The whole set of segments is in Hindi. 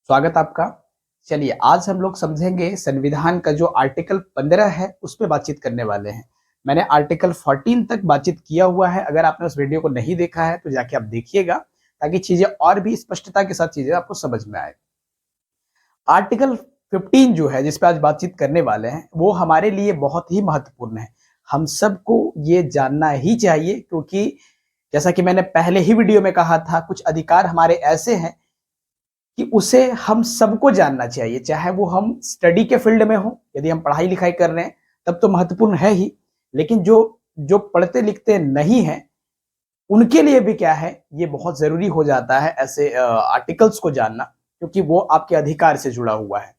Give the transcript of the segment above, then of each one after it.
स्वागत आपका। चलिए आज हम लोग समझेंगे संविधान का जो आर्टिकल 15 है उस पे बातचीत करने वाले हैं। मैंने आर्टिकल 14 तक बातचीत किया हुआ है। अगर आपने उस वीडियो को नहीं देखा है तो जाके आप देखिएगा ताकि चीजें और भी स्पष्टता के साथ चीजें आपको समझ में आए। आर्टिकल 15 जो है जिस पे आज बातचीत करने वाले हैं वो हमारे लिए बहुत ही महत्वपूर्ण है। हम सबको ये जानना ही चाहिए क्योंकि जैसा कि मैंने पहले ही वीडियो में कहा था, कुछ अधिकार हमारे ऐसे हैं कि उसे हम सबको जानना चाहिए, चाहे वो हम स्टडी के फील्ड में हो, यदि हम पढ़ाई लिखाई कर रहे हैं तब तो महत्वपूर्ण है ही, लेकिन जो जो पढ़ते लिखते नहीं हैं उनके लिए भी क्या है, ये बहुत जरूरी हो जाता है ऐसे आर्टिकल्स को जानना, क्योंकि वो आपके अधिकार से जुड़ा हुआ है।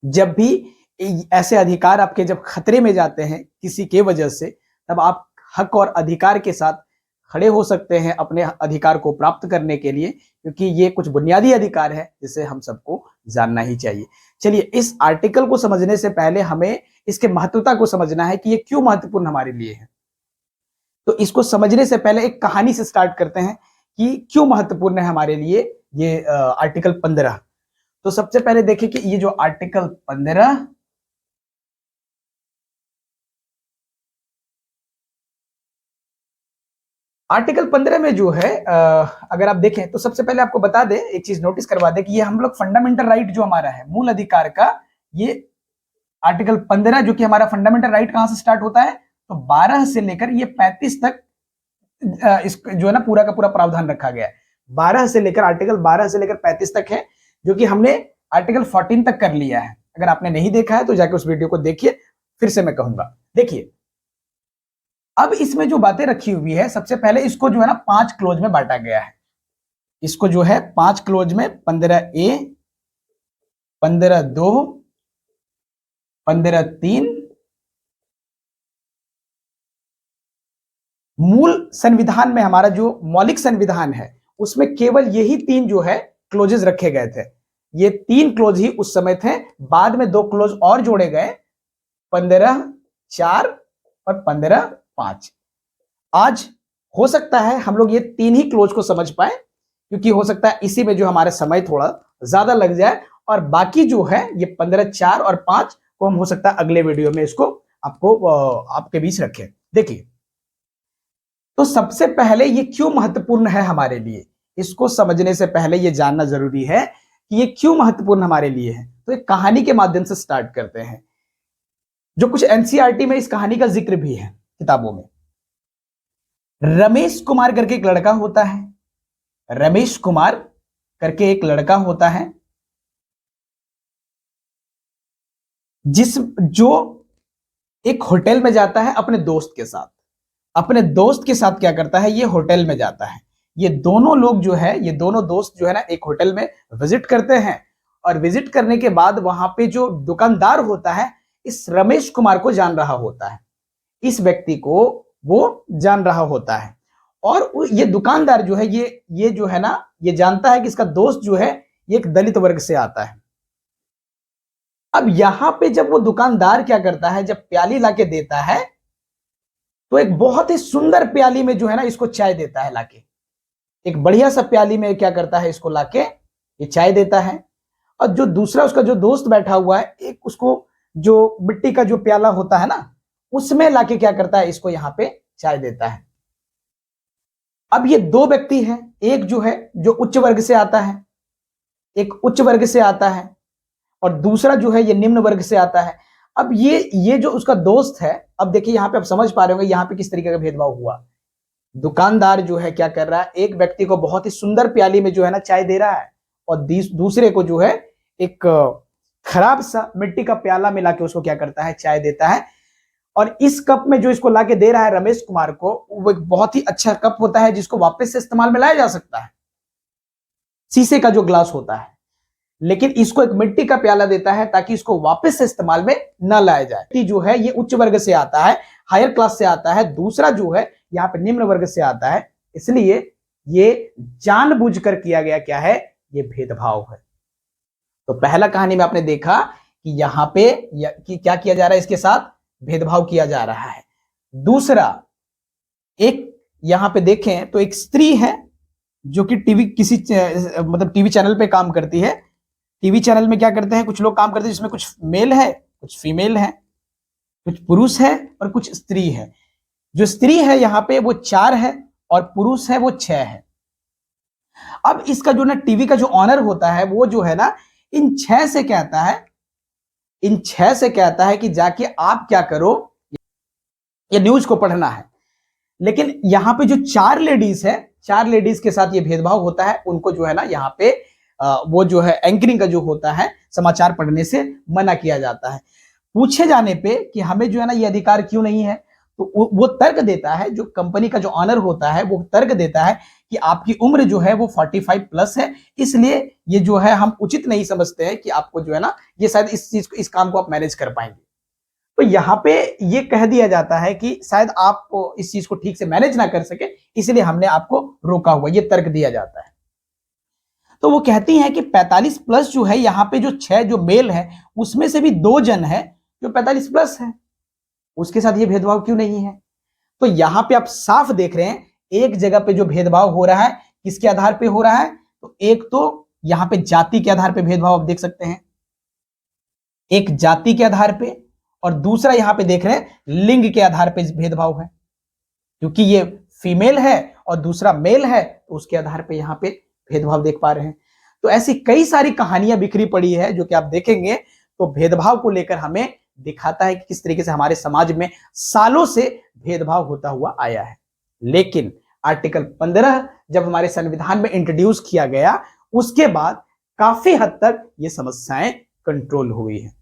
जब भी ऐसे अधिकार आपके जब खतरे में जाते हैं किसी के वजह से, तब आप हक और अधिकार के साथ खड़े हो सकते हैं अपने अधिकार को प्राप्त करने के लिए, क्योंकि ये कुछ बुनियादी अधिकार है जिसे हम सबको जानना ही चाहिए। चलिए इस आर्टिकल को समझने से पहले हमें इसके महत्वता को समझना है कि ये क्यों महत्वपूर्ण हमारे लिए है। तो इसको समझने से पहले एक कहानी से स्टार्ट करते हैं कि क्यों महत्वपूर्ण है हमारे लिए ये आर्टिकल 15। तो सबसे पहले देखिए कि ये जो आर्टिकल 15 आर्टिकल 15 में जो है अगर आप देखें तो सबसे पहले आपको बता दें, एक चीज नोटिस करवा दें कि ये हम लोग फंडामेंटल राइट जो हमारा है, मूल अधिकार का, ये आर्टिकल 15 जो कि हमारा फंडामेंटल राइट कहां से स्टार्ट होता है, तो 12 से लेकर ये 35 तक इस जो है ना पूरा का पूरा प्रावधान रखा गया है। 12 से लेकर आर्टिकल 12 से लेकर 35 तक है, जो कि हमने आर्टिकल 14 तक कर लिया है। अगर आपने नहीं देखा है तो जाके उस वीडियो को देखिए, फिर से मैं कहूंगा। देखिए अब इसमें जो बातें रखी हुई है, सबसे पहले इसको जो है ना 5 क्लोज में बांटा गया है। इसको जो है 5 क्लोज में 15A, 15(2), 15(3), मूल संविधान में हमारा जो मौलिक संविधान है उसमें केवल यही 3 जो है क्लोजेस रखे गए थे। ये 3 क्लोज ही उस समय थे, बाद में 2 क्लोज और जोड़े गए, 15(4) और 15(5). आज हो सकता है हम लोग ये 3 ही क्लोज को समझ पाए, क्योंकि हो सकता है इसी में जो हमारे समय थोड़ा ज्यादा लग जाए, और बाकी जो है ये 15(4) और 5 को हम हो सकता है अगले वीडियो में इसको आपके बीच रखें। देखिए तो सबसे पहले ये क्यों महत्वपूर्ण है हमारे लिए, इसको समझने से पहले ये जानना जरूरी है कि ये क्यों महत्वपूर्ण हमारे लिए है। तो एक कहानी के माध्यम से स्टार्ट करते हैं, जो कुछ एनसीईआरटी में इस कहानी का जिक्र भी है किताबों में। रमेश कुमार करके एक लड़का होता है, रमेश कुमार करके एक लड़का होता है जो एक होटल में जाता है अपने दोस्त के साथ। अपने दोस्त के साथ क्या करता है, ये होटल में जाता है। ये दोनों लोग जो है, ये दोनों दोस्त जो है ना एक होटल में विजिट करते हैं, और विजिट करने के बाद वहां पे जो दुकानदार होता है इस रमेश कुमार को जान रहा होता है, इस व्यक्ति को वो जान रहा होता है। और ये दुकानदार जो है ये जो है ना, ये जानता है कि इसका दोस्त जो है ये एक दलित वर्ग से आता है। अब यहां पे जब वो दुकानदार क्या करता है, जब प्याली लाके देता है तो एक बहुत ही सुंदर प्याली में जो है ना इसको चाय देता है लाके, एक बढ़िया सा प्याली में क्या करता है, इसको लाके ये चाय देता है। और जो दूसरा उसका जो दोस्त बैठा हुआ है, एक उसको जो मिट्टी का जो प्याला होता है ना उसमें लाके क्या करता है, इसको यहां पे चाय देता है। अब ये 2 व्यक्ति हैं, एक जो है जो उच्च वर्ग से आता है, एक उच्च वर्ग से आता है, और दूसरा जो है ये निम्न वर्ग से आता है। अब ये जो उसका दोस्त है, अब देखिए यहां पे आप समझ पा रहे होंगे यहां पे किस तरीके का भेदभाव हुआ। दुकानदार जो है क्या कर रहा है, एक व्यक्ति को बहुत ही सुंदर प्याली में जो है ना चाय दे रहा है, और दूसरे को जो है एक खराब सा मिट्टी का प्याला मिला के उसको क्या करता है, चाय देता है। और इस कप में जो इसको लाके दे रहा है रमेश कुमार को, वो एक बहुत ही अच्छा कप होता है जिसको वापस से इस्तेमाल में लाया जा सकता है, शीशे का जो ग्लास होता है। लेकिन इसको एक मिट्टी का प्याला देता है ताकि इसको वापस से इस्तेमाल में न लाया जाए। जो है ये उच्च वर्ग से आता है, हायर क्लास से आता है, दूसरा जो है यहाँ पे निम्न वर्ग से आता है, इसलिए ये जानबूझकर किया गया क्या है, ये भेदभाव है। तो पहला कहानी में आपने देखा कि यहाँ पे कि क्या किया जा रहा है, इसके साथ भेदभाव किया जा रहा है। दूसरा, एक यहां पे देखें तो एक स्त्री है जो कि टीवी टीवी चैनल पे काम करती है, टीवी चैनल में क्या करते हैं, कुछ लोग काम करते हैं जिसमें कुछ मेल है, कुछ फीमेल है, कुछ पुरुष है और कुछ स्त्री है। जो स्त्री है यहाँ पे वो 4 है और पुरुष है वो 6 है। अब इसका जो ना टीवी का जो ऑनर होता है वो जो है ना इन 6 से कहता है, इन 6 से कहता है कि जाके आप क्या करो, ये न्यूज को पढ़ना है। लेकिन यहाँ पे जो 4 लेडीज है, 4 लेडीज के साथ ये भेदभाव होता है। उनको जो है ना यहाँ पे वो जो है एंकरिंग का जो होता है, समाचार पढ़ने से मना किया जाता है। पूछे जाने पे कि हमें जो है ना ये अधिकार क्यों नहीं है, तो वो तर्क देता है, जो कंपनी का जो ऑनर होता है वो तर्क देता है कि आपकी उम्र जो है वो 45 प्लस है, इसलिए ये जो है हम उचित नहीं समझते हैं कि आपको जो है ना ये शायद इस चीज को, इस काम को आप मैनेज कर पाएंगे। तो यहाँ पे ये कह दिया जाता है कि शायद आप इस चीज को ठीक से मैनेज ना कर सके, इसलिए हमने आपको रोका हुआ, ये तर्क दिया जाता है। तो वो कहती हैं कि 45 प्लस जो है यहाँ पे जो 6 जो मेल है उसमें से भी 2 जन है जो 45 प्लस है, उसके साथ ये भेदभाव क्यों नहीं है। तो यहाँ पे आप साफ देख रहे हैं एक जगह पे जो भेदभाव हो रहा है किसके आधार पे हो रहा है, तो एक तो यहाँ पे जाति के आधार पे भेदभाव आप देख सकते हैं, एक जाति के आधार पे, और दूसरा यहाँ पे देख रहे हैं लिंग के आधार पे भेदभाव है, क्योंकि ये फीमेल है और दूसरा मेल है तो उसके आधार पे यहाँ पे भेदभाव देख पा रहे हैं। तो ऐसी कई सारी कहानियां बिखरी पड़ी है जो कि आप देखेंगे तो भेदभाव को लेकर हमें दिखाता है कि किस तरीके से हमारे समाज में सालों से भेदभाव होता हुआ आया है। लेकिन आर्टिकल 15 जब हमारे संविधान में इंट्रोड्यूस किया गया उसके बाद काफी हद तक ये समस्याएं कंट्रोल हुई है।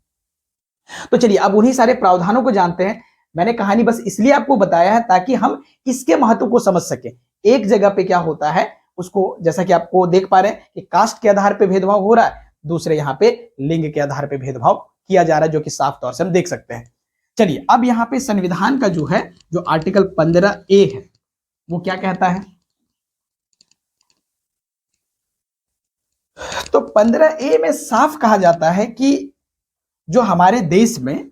तो चलिए अब उन्हीं सारे प्रावधानों को जानते हैं। मैंने कहानी बस इसलिए आपको बताया है ताकि हम इसके महत्व को समझ सकें। एक जगह पे क्या होता है उसको, जैसा कि आपको देख पा रहे हैं कि कास्ट के आधार पे भेदभाव हो रहा है, दूसरे यहाँ पे लिंग के आधार पे भेदभाव किया जा रहा है, जो कि साफ तौर से हम देख सकते हैं। चलिए अब यहाँ पे संविधान का जो है जो आर्टिकल 15A है वो क्या कहता है, तो 15A में साफ कहा जाता है कि जो हमारे देश में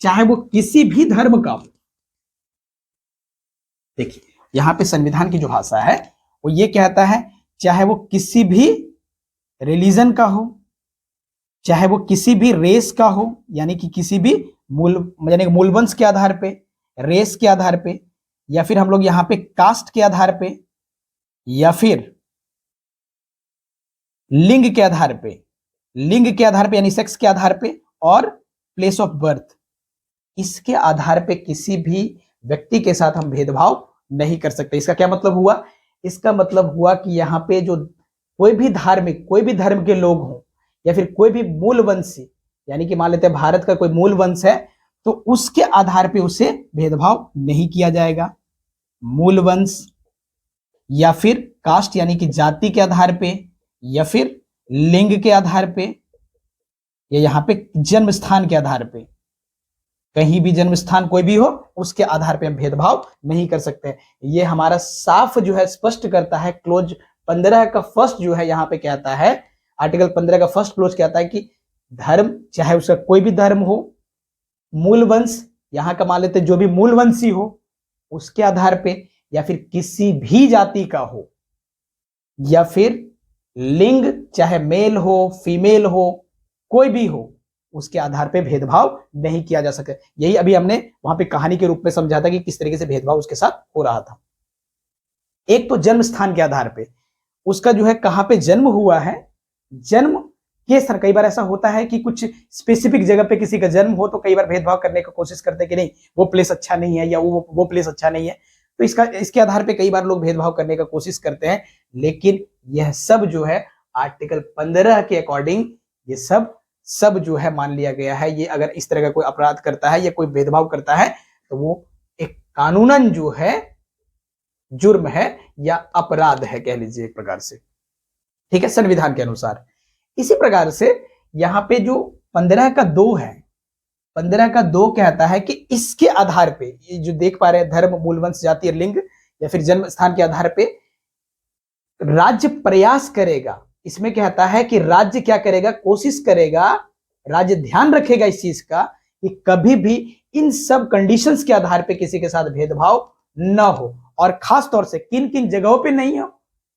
चाहे वो किसी भी धर्म का हो, देखिए यहां पे संविधान की जो भाषा है वो ये कहता है चाहे वो किसी भी रिलीजन का हो, चाहे वो किसी भी रेस का हो, यानी कि किसी भी मूलवंश के आधार पे, रेस के आधार पे, या फिर हम लोग यहाँ पे कास्ट के आधार पे, या फिर लिंग के आधार पे, लिंग के आधार पे यानी सेक्स के आधार पे, और प्लेस ऑफ बर्थ, इसके आधार पे किसी भी व्यक्ति के साथ हम भेदभाव नहीं कर सकते। इसका क्या मतलब हुआ, इसका मतलब हुआ कि यहाँ पे जो कोई भी धार्मिक, कोई भी धर्म के लोग हों, या फिर कोई भी मूल वंशी, यानी कि मान लेते हैं भारत का कोई मूल वंश है तो उसके आधार पे उसे भेदभाव नहीं किया जाएगा। मूल वंश या फिर कास्ट यानी कि जाति के आधार पे, या फिर लिंग के आधार पे, या यहाँ पे जन्म स्थान के आधार पे, कहीं भी जन्म स्थान कोई भी हो उसके आधार पे हम भेदभाव नहीं कर सकते। ये हमारा साफ जो है स्पष्ट करता है क्लोज 15 का फर्स्ट जो है यहाँ पे कहता है, आर्टिकल 15 का फर्स्ट क्लोज कहता है कि धर्म चाहे उसका कोई भी धर्म हो, मूल वंश यहाँ का मान लेते जो भी मूल वंशी हो उसके आधार पे, या फिर किसी भी जाति का हो, या फिर लिंग चाहे मेल हो फीमेल हो कोई भी हो, उसके आधार पे भेदभाव नहीं किया जा सके। यही अभी हमने वहां पे कहानी के रूप में समझा था कि किस तरीके से भेदभाव उसके साथ हो रहा था। एक तो जन्म स्थान के आधार पे, उसका जो है कहां पे जन्म हुआ है, जन्म के सर कई बार ऐसा होता है कि कुछ स्पेसिफिक जगह पे किसी का जन्म हो तो कई बार भेदभाव करने की कोशिश करते हैं कि नहीं वो प्लेस अच्छा नहीं है या वो प्लेस अच्छा नहीं है, तो इसके आधार पे कई बार लोग भेदभाव करने का कोशिश करते हैं। लेकिन यह सब जो है आर्टिकल 15 के अकॉर्डिंग ये सब जो है मान लिया गया है। ये अगर इस तरह का कोई अपराध करता है या कोई भेदभाव करता है तो वो एक कानूनन जो है जुर्म है या अपराध है, कह लीजिए एक प्रकार से, ठीक है, संविधान के अनुसार। इसी प्रकार से यहां पे जो 15 का 2 है, 15 का 2 कहता है कि इसके आधार पे, ये जो देख पा रहे हैं धर्म, मूलवंश, जाति, लिंग या फिर जन्म स्थान के आधार पे राज्य प्रयास करेगा। इसमें कहता है कि राज्य क्या करेगा, कोशिश करेगा, राज्य ध्यान रखेगा इस चीज का कि कभी भी इन सब कंडीशंस के आधार पे किसी के साथ भेदभाव न हो, और खास तौर से किन किन जगहों पे नहीं हो,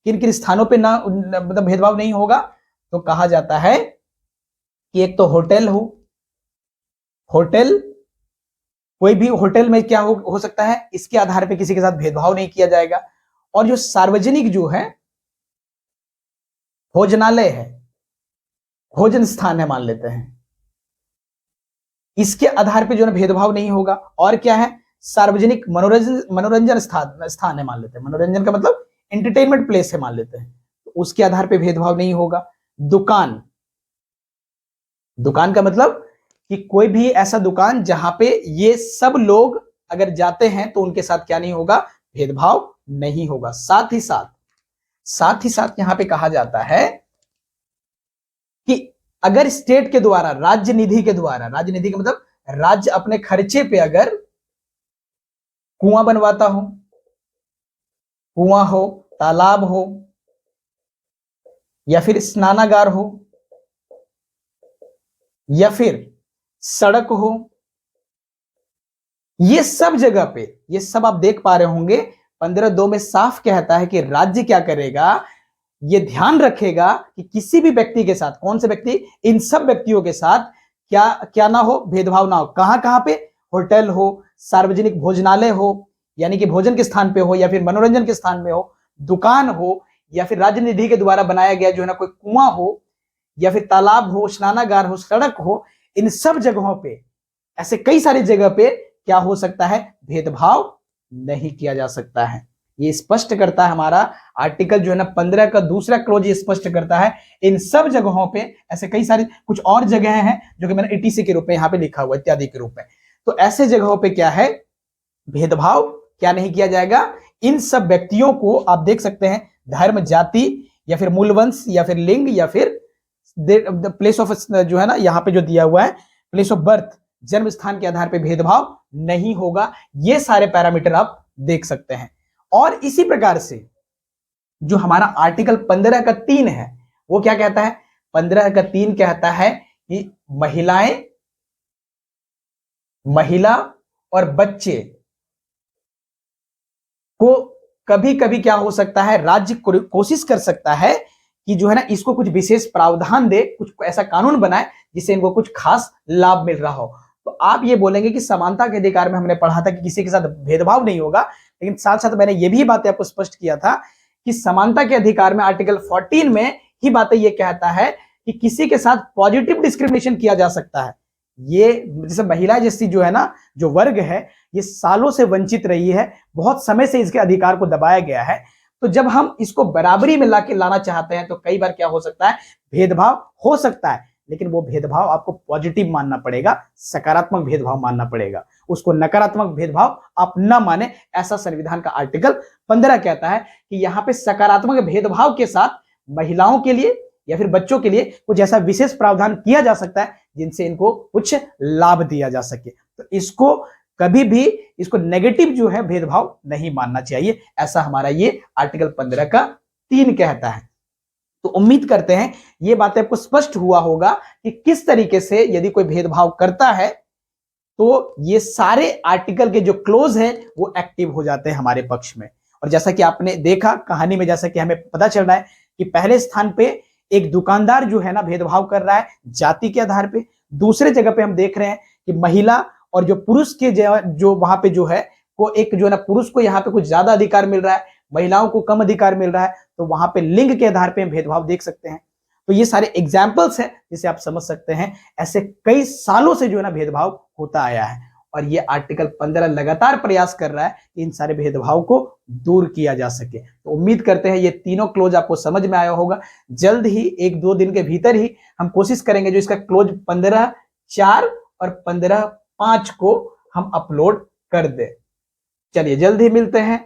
किन किन स्थानों पे ना मतलब भेदभाव नहीं होगा, तो कहा जाता है कि एक तो होटल होटल, कोई भी होटल में क्या हो सकता है, इसके आधार पे किसी के साथ भेदभाव नहीं किया जाएगा। और जो सार्वजनिक जो है भोजनालय है, भोजन स्थान है मान लेते हैं, इसके आधार पे जो है भेदभाव नहीं होगा। और क्या है, सार्वजनिक मनोरंजन स्थान है मान लेते हैं, मनोरंजन का मतलब एंटरटेनमेंट प्लेस है मान लेते हैं, तो उसके आधार पे भेदभाव नहीं होगा। दुकान, दुकान का मतलब कि कोई भी ऐसा दुकान जहां पे ये सब लोग अगर जाते हैं तो उनके साथ क्या नहीं होगा, भेदभाव नहीं होगा। साथ ही साथ यहां पे कहा जाता है कि अगर स्टेट के द्वारा, राज्य निधि के द्वारा, राज्य निधि का मतलब राज्य अपने खर्चे पे अगर कुआं बनवाता हो, कुआं हो, तालाब हो, या फिर स्नानागार हो, या फिर सड़क हो, ये सब जगह पे, ये सब आप देख पा रहे होंगे 15(2) में साफ कहता है कि राज्य क्या करेगा, ये ध्यान रखेगा कि किसी भी व्यक्ति के साथ, कौन से व्यक्ति, इन सब व्यक्तियों के साथ क्या क्या ना हो, भेदभाव ना हो। कहां कहां पे, होटल हो, सार्वजनिक भोजनालय हो यानी कि भोजन के स्थान पे हो, या फिर मनोरंजन के स्थान में हो, दुकान हो, या फिर राज्य निधि के द्वारा बनाया गया जो है ना कोई कुआं हो, या फिर तालाब हो, स्नानागार हो, सड़क हो, इन सब जगहों पे, ऐसे कई सारी जगह पे क्या हो सकता है, भेदभाव नहीं किया जा सकता है। ये स्पष्ट करता है हमारा आर्टिकल जो है ना 15 का दूसरा क्लोज, ये स्पष्ट करता है इन सब जगहों पे, ऐसे कई सारी कुछ और जगह हैं जो कि मैंने एटीसी के रूप में यहां पे लिखा हुआ इत्यादि के रूप में, तो ऐसे जगहों पे क्या है, भेदभाव क्या नहीं किया जाएगा। इन सब व्यक्तियों को आप देख सकते हैं धर्म, जाति, या फिर मूलवंश, या फिर लिंग, या फिर प्लेस ऑफ जो है ना यहां पे जो दिया हुआ है प्लेस ऑफ बर्थ, जन्म स्थान के आधार पे भेदभाव नहीं होगा। ये सारे पैरामीटर आप देख सकते हैं। और इसी प्रकार से जो हमारा आर्टिकल 15 का 3 है वो क्या कहता है, 15 का 3 कहता है कि महिला और बच्चे को कभी कभी क्या हो सकता है, राज्य कोशिश कर सकता है कि जो है ना इसको कुछ विशेष प्रावधान दे, कुछ ऐसा कानून बनाए जिससे इनको कुछ खास लाभ मिल रहा हो। तो आप ये बोलेंगे कि समानता के अधिकार में हमने पढ़ा था कि किसी के साथ भेदभाव नहीं होगा, लेकिन साथ साथ मैंने ये भी बातें आपको स्पष्ट किया था कि समानता के अधिकार में आर्टिकल 14 में ही बातें ये कहता है कि किसी के साथ पॉजिटिव डिस्क्रिमिनेशन किया जा सकता है। ये जैसे महिला जैसी जो है ना जो वर्ग है, ये सालों से वंचित रही है, बहुत समय से इसके अधिकार को दबाया गया है, तो जब हम इसको बराबरी में लाना चाहते हैं तो कई बार क्या हो सकता है, भेदभाव हो सकता है, लेकिन वो भेदभाव आपको पॉजिटिव मानना पड़ेगा, सकारात्मक भेदभाव मानना पड़ेगा, उसको नकारात्मक भेदभाव आप ना माने, ऐसा संविधान का आर्टिकल 15 कहता है कि यहाँ पे सकारात्मक भेदभाव के साथ महिलाओं के लिए या फिर बच्चों के लिए कुछ ऐसा विशेष प्रावधान किया जा सकता है जिनसे इनको कुछ लाभ दिया जा सके। तो इसको कभी भी, इसको नेगेटिव जो है भेदभाव नहीं मानना चाहिए, ऐसा हमारा ये आर्टिकल 15 का 3 कहता है। तो उम्मीद करते हैं ये बातें आपको स्पष्ट हुआ होगा कि किस तरीके से यदि कोई भेदभाव करता है तो ये सारे आर्टिकल के जो क्लोज हैं वो एक्टिव हो जाते हैं हमारे पक्ष में। और जैसा कि आपने देखा कहानी में, जैसा कि हमें पता चल रहा है कि पहले स्थान पे एक दुकानदार जो है ना भेदभाव कर रहा है जाति के आधार पे, दूसरे जगह पे हम देख रहे हैं कि महिला और जो पुरुष के जो वहां पे जो है वो एक जो है ना पुरुष को यहाँ पे कुछ ज्यादा अधिकार मिल रहा है, महिलाओं को कम अधिकार मिल रहा है, तो वहां पे लिंग के आधार पे हम भेदभाव देख सकते हैं। तो ये सारे एग्जाम्पल्स हैं जिसे आप समझ सकते हैं, ऐसे कई सालों से जो है ना भेदभाव होता आया है और ये आर्टिकल 15 लगातार प्रयास कर रहा है कि इन सारे भेदभाव को दूर किया जा सके। तो उम्मीद करते हैं ये तीनों क्लोज आपको समझ में आया होगा। जल्द ही 1-2 दिन के भीतर ही हम कोशिश करेंगे जो इसका क्लोज 15(4) और 15(5) को हम अपलोड कर दें। चलिए जल्द ही मिलते हैं।